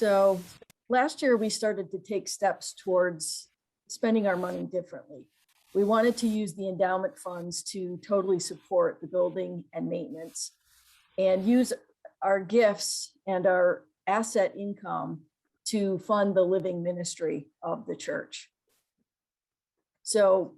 So last year we started to take steps towards spending our money differently. We wanted to use the endowment funds to totally support the building and maintenance and use our gifts and our asset income to fund the living ministry of the church. So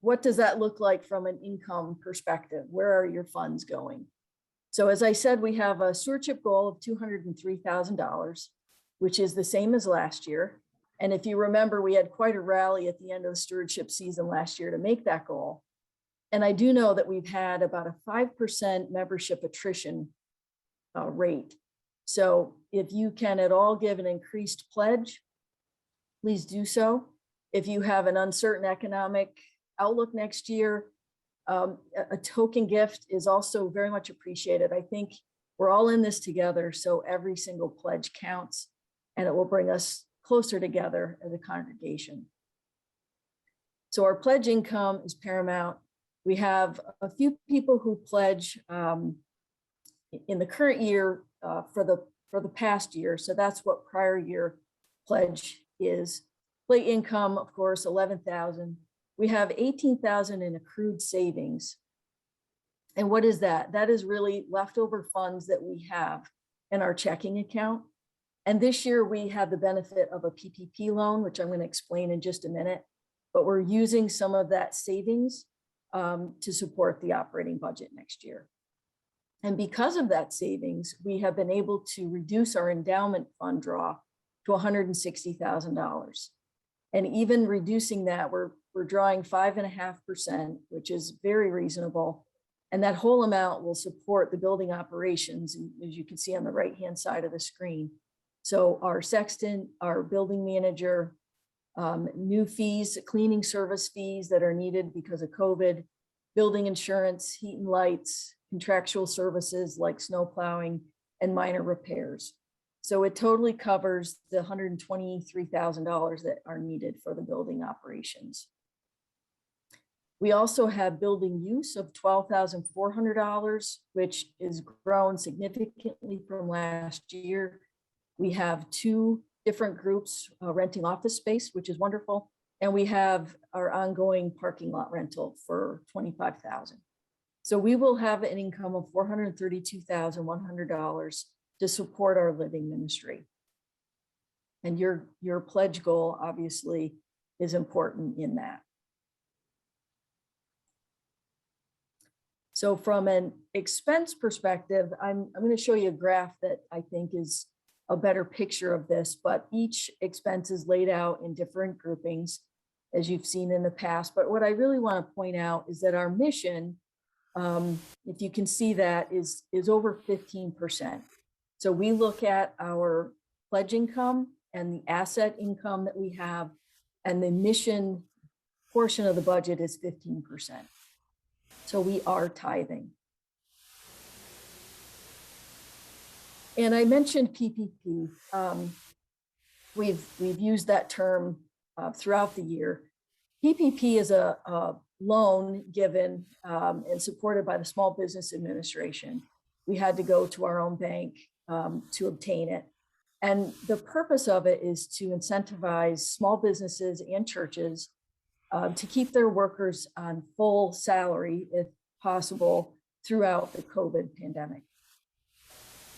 what does that look like from an income perspective? Where are your funds going? So as I said, we have a stewardship goal of $203,000, which is the same as last year. And if you remember, we had quite a rally at the end of the stewardship season last year to make that goal. And I do know that we've had about a 5% membership attrition rate. So if you can at all give an increased pledge, please do so. If you have an uncertain economic outlook next year, a token gift is also very much appreciated. I think we're all in this together, so every single pledge counts, and it will bring us closer together as a congregation. So our pledge income is paramount. We have a few people who pledge in the current year for the past year, so that's what prior year pledge is. Plate income, of course, 11,000. We have 18,000 in accrued savings. And what is that? That is really leftover funds that we have in our checking account. And this year we have the benefit of a PPP loan, which I'm going to explain in just a minute, but we're using some of that savings to support the operating budget next year. And because of that savings, we have been able to reduce our endowment fund draw to $160,000. And even reducing that, we're drawing 5.5%, which is very reasonable. And that whole amount will support the building operations, as you can see on the right-hand side of the screen. So our sexton, our building manager, new fees, cleaning service fees that are needed because of COVID, building insurance, heat and lights, contractual services like snow plowing, and minor repairs. So it totally covers the $123,000 that are needed for the building operations. We also have building use of $12,400, which is grown significantly from last year. We have two different groups renting office space, which is wonderful. And we have our ongoing parking lot rental for $25,000. So we will have an income of $432,100 to support our living ministry. And your pledge goal obviously is important in that. So from an expense perspective, I'm going to show you a graph that I think is a better picture of this, but each expense is laid out in different groupings, as you've seen in the past. But what I really want to point out is that our mission, if you can see that, is over 15%. So we look at our pledge income and the asset income that we have, and the mission portion of the budget is 15%. So we are tithing. And I mentioned PPP. We've used that term throughout the year. PPP is a loan given and supported by the Small Business Administration. We had to go to our own bank to obtain it. And the purpose of it is to incentivize small businesses and churches to keep their workers on full salary, if possible, throughout the COVID pandemic.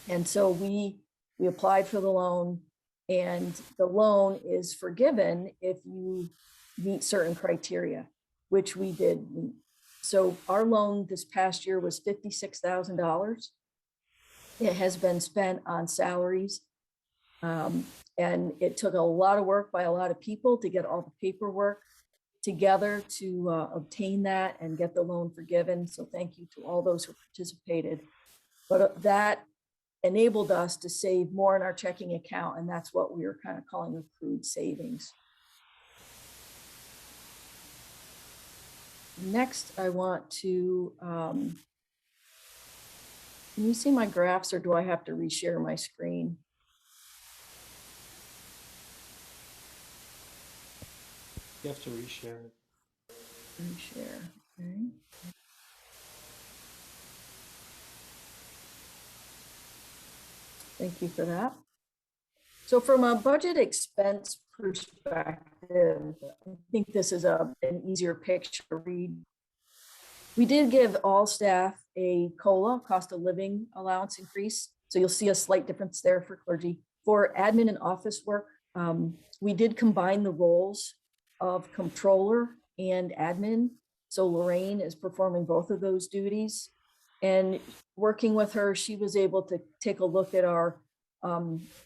And so we applied for the loan, and the loan is forgiven if you meet certain criteria, which we did meet. So our loan this past year was $56,000. It has been spent on salaries. And it took a lot of work by a lot of people to get all the paperwork together to obtain that and get the loan forgiven. So thank you to all those who participated. But that enabled us to save more in our checking account, and that's what we were kind of calling accrued savings. Next, I want to, can you see my graphs, or do I have to reshare my screen? You have to reshare it. Reshare, okay. Thank you for that. So from a budget expense perspective, I think this is an easier picture to read. We did give all staff a COLA, cost of living allowance increase. So you'll see a slight difference there for clergy. For admin and office work, we did combine the roles of controller and admin. So Lorraine is performing both of those duties. And working with her, she was able to take a look at our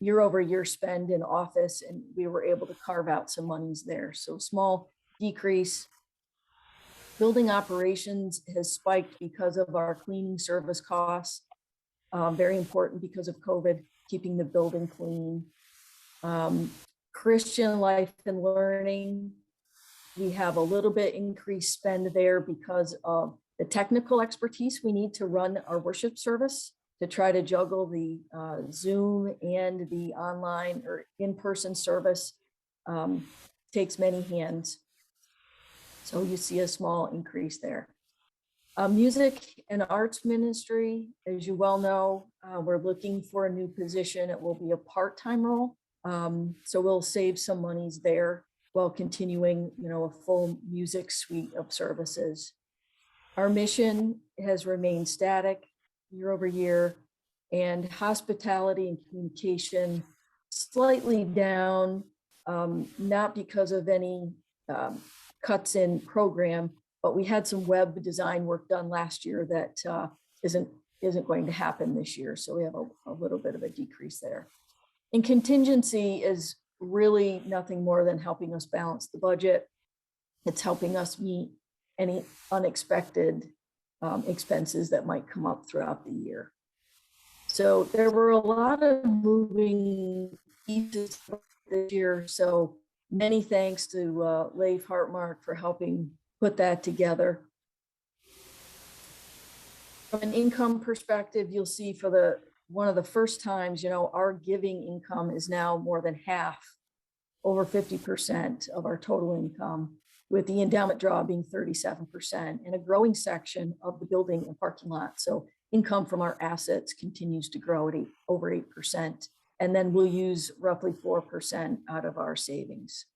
year over year spend in office, and we were able to carve out some monies there. So small decrease. Building operations has spiked because of our cleaning service costs. Very important because of COVID, keeping the building clean. Christian life and learning, we have a little bit increased spend there because of the technical expertise we need to run our worship service, to try to juggle the Zoom and the online or in-person service. Takes many hands. So you see a small increase there. Music and arts ministry, as you well know, we're looking for a new position. It will be a part-time role. So we'll save some monies there while continuing, a full music suite of services. Our mission has remained static year over year, and hospitality and communication slightly down, not because of any cuts in program, but we had some web design work done last year that isn't going to happen this year. So we have a little bit of a decrease there. And contingency is really nothing more than helping us balance the budget. It's helping us meet any unexpected expenses that might come up throughout the year. So there were a lot of moving pieces this year. So many thanks to Leif Hartmark for helping put that together. From an income perspective, you'll see for one of the first times, our giving income is now more than half, over 50% of our total income, with the endowment draw being 37%, and a growing section of the building and parking lot. So income from our assets continues to grow at over 8%. And then we'll use roughly 4% out of our savings.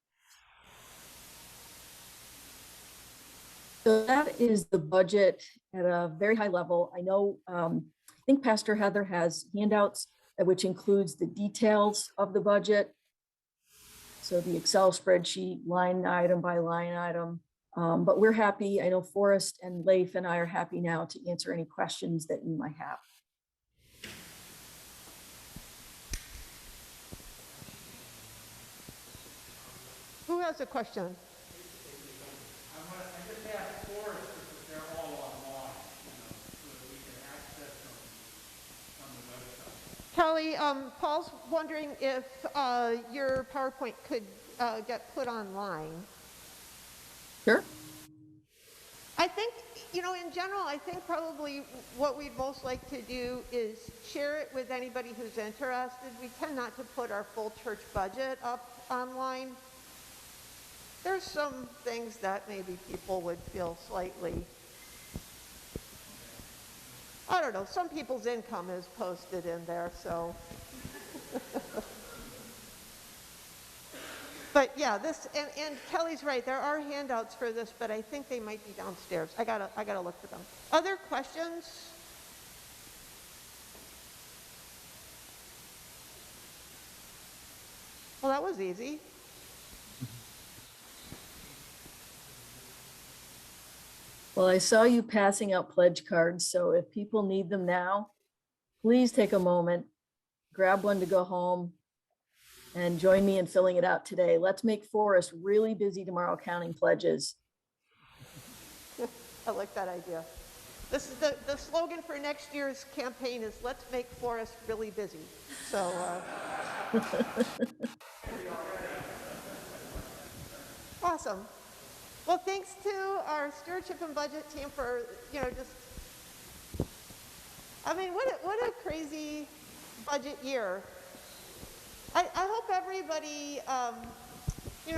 So that is the budget at a very high level. I know, I think Pastor Heather has handouts, which includes the details of the budget. So the Excel spreadsheet, line item by line item. But we're happy. I know Forrest and Leif and I are happy now to answer any questions that you might have. Who has a question? I just asked Forrest if they're all online, so that we can access them on the website. Kelly, Paul's wondering if your PowerPoint could get put online. Sure. I think, in general, I think probably what we'd most like to do is share it with anybody who's interested. We tend not to put our full church budget up online. There's some things that maybe people would feel slightly, I don't know, some people's income is posted in there, so. But yeah, this, and Kelly's right, there are handouts for this, but I think they might be downstairs. I gotta look for them. Other questions? Well, that was easy. Well, I saw you passing out pledge cards, so if people need them now, please take a moment, grab one to go home, and join me in filling it out today. Let's make Forrest really busy tomorrow counting pledges. I like that idea. This is the slogan for next year's campaign is let's make Forrest really busy. So. Awesome. Well, thanks to our stewardship and budget team for, what a crazy budget year. I hope everybody,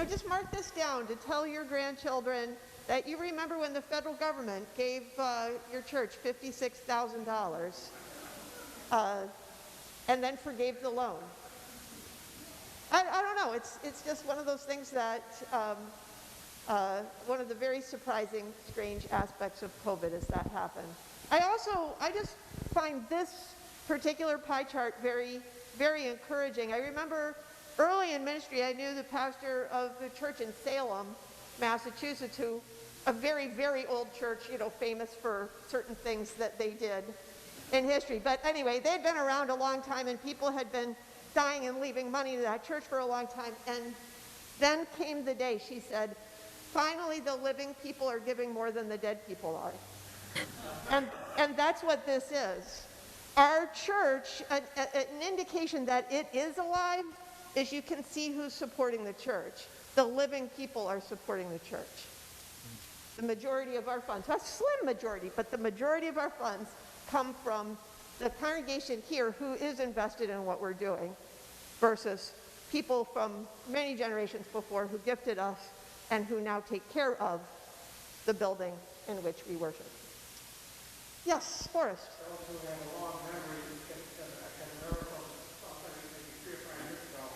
just mark this down to tell your grandchildren that you remember when the federal government gave your church $56,000. and then forgave the loan. I don't know, it's just one of those things that, one of the very surprising, strange aspects of COVID is that happened. I just find this particular pie chart very, very encouraging. I remember early in ministry, I knew the pastor of the church in Salem, Massachusetts, who, a very, very old church, you know, famous for certain things that they did in history. But anyway, they'd been around a long time, and people had been dying and leaving money to that church for a long time. And then came the day, she said, finally the living people are giving more than the dead people are. And that's what this is. Our church, an indication that it is alive is you can see who's supporting the church. The living people are supporting the church. The majority of our funds, a slim majority, but the majority of our funds come from the congregation here who is invested in what we're doing versus people from many generations before who gifted us and who now take care of the building in which we worship. Yes, Forrest. I also have a long memory, I can remember from something maybe 3 or 4 years ago,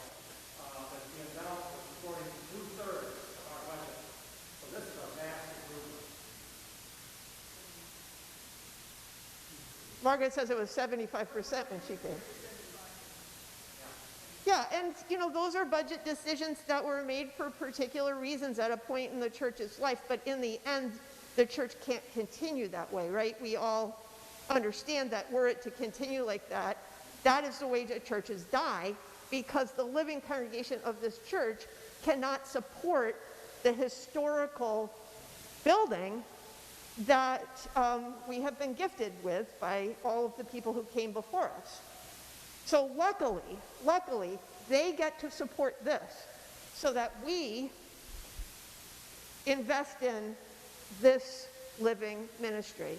that the endowment was supporting 2/3 of our budget. So this is a massive improvement. Margaret says it was 75% when she came. Yeah, and you know, those are budget decisions that were made for particular reasons at a point in the church's life, but in the end, the church can't continue that way, right? We all understand that were it to continue like that, that is the way that churches die, because the living congregation of this church cannot support the historical building that we have been gifted with by all of the people who came before us. So luckily, they get to support this so that we invest in this living ministry.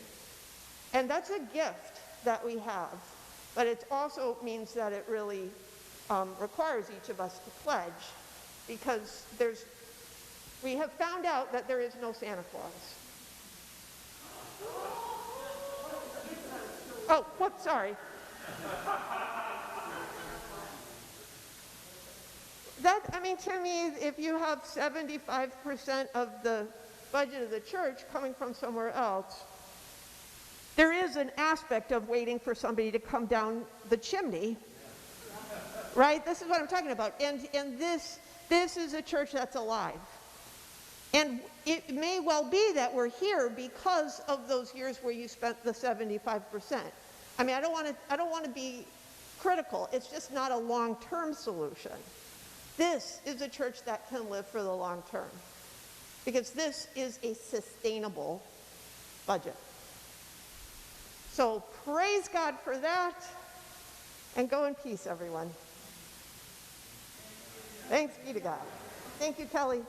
And that's a gift that we have, but it also means that it really requires each of us to pledge, because we have found out that there is no Santa Claus. Oh, whoops, sorry. To me, if you have 75% of the budget of the church coming from somewhere else, there is an aspect of waiting for somebody to come down the chimney, right? This is what I'm talking about. And this is a church that's alive. And it may well be that we're here because of those years where you spent the 75%. I mean, I don't want to be critical. It's just not a long-term solution. This is a church that can live for the long term, because this is a sustainable budget. So praise God for that, and go in peace, everyone. Thanks be to God. Thank you, Kelly.